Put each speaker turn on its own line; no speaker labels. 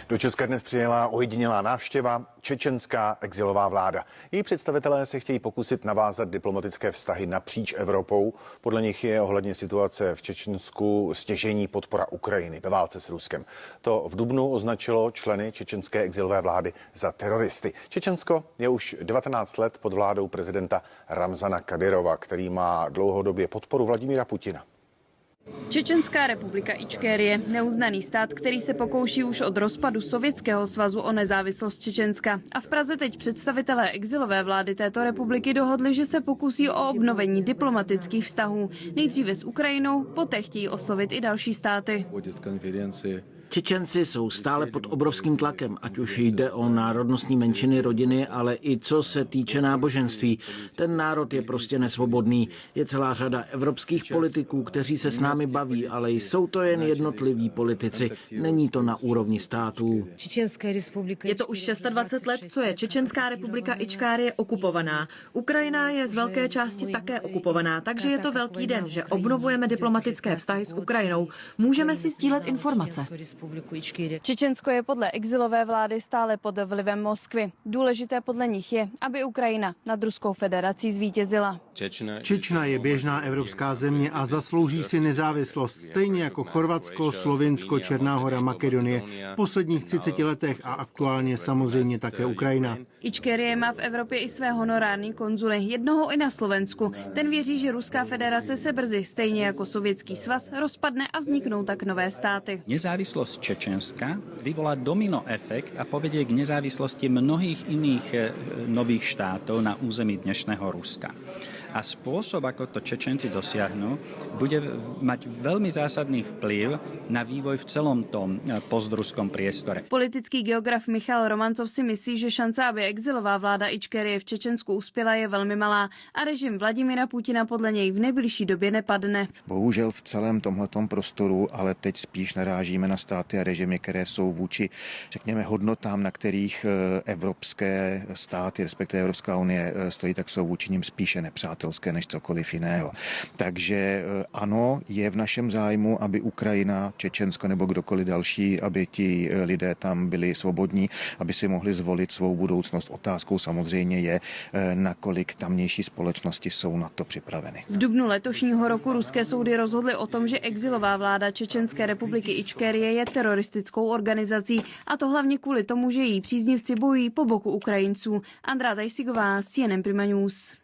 Do Česka dnes přijela ojedinělá návštěva, čečenská exilová vláda. Její představitelé se chtějí pokusit navázat diplomatické vztahy napříč Evropou. Podle nich je ohledně situace v Čečensku stěžejní podpora Ukrajiny ve válce s Ruskem. To v dubnu označilo členy čečenské exilové vlády za teroristy. Čečensko je už 19 let pod vládou prezidenta Ramzana Kadyrova, který má dlouhodobě podporu Vladimíra Putina.
Čečenská republika Ičkérie, neuznaný stát, který se pokouší už od rozpadu Sovětského svazu o nezávislost Čečenska. A v Praze teď představitelé exilové vlády této republiky dohodli, že se pokusí o obnovení diplomatických vztahů. Nejdříve s Ukrajinou, poté chtějí oslovit i další státy.
Čečenci jsou stále pod obrovským tlakem, ať už jde o národnostní menšiny, rodiny, ale i co se týče náboženství. Ten národ je prostě nesvobodný. Je celá řada evropských politiků, kteří se s námi baví, ale jsou to jen jednotliví politici. Není to na úrovni států.
Je to už 26 let, co je Čečenská republika Ičkárie okupovaná. Ukrajina je z velké části také okupovaná, takže je to velký den, že obnovujeme diplomatické vztahy s Ukrajinou. Můžeme si sdílet informace.
Čečensko je podle exilové vlády stále pod vlivem Moskvy. Důležité podle nich je, aby Ukrajina nad Ruskou federací zvítězila.
Čečna je běžná evropská země a zaslouží si nezávislost, stejně jako Chorvatsko, Slovinsko, Černá Hora, Makedonie v posledních 30 letech a aktuálně samozřejmě také Ukrajina.
Ičkérie má v Evropě i své honorární konzuly, jednoho i na Slovensku. Ten věří, že Ruská federace se brzy, stejně jako Sovětský svaz, rozpadne a vzniknou tak nové státy.
Nezávislosť Čečenska vyvolá domino efekt a povedie k nezávislosti mnohých iných nových štátov na území dnešného Ruska. A spôsob, ako to Čečenci dosiahnu, bude mať veľmi zásadný vplyv na vývoj v celom tom postruskom priestore.
Politický geograf Michal Romancov si myslí, že šance, aby exilová vláda Ičkérie v Čečensku uspěla, je velmi malá a režim Vladimira Putina podle něj v nejbližší době nepadne.
Bohužel v celém tomhletom prostoru, ale teď spíš narážíme na státy a režimy, které jsou vůči, řekněme, hodnotám, na kterých evropské státy, respektive Evropská unie stojí, tak jsou vůči nim spíše nepřátelské než cokoliv jiného. Takže ano, je v našem zájmu, aby Ukrajina, Čečensko nebo kdokoliv další, aby ti lidé tam byli svobodní, aby si mohli zvolit svou budoucnost. Otázkou samozřejmě je, nakolik tamnější společnosti jsou na to připraveny.
V dubnu letošního roku ruské soudy rozhodly o tom, že exilová vláda Čečenské republiky Ičkérie je teroristickou organizací, a to hlavně kvůli tomu, že její příznivci bojují po boku Ukrajinců. Andrá Tajsigová, CNN Prima News.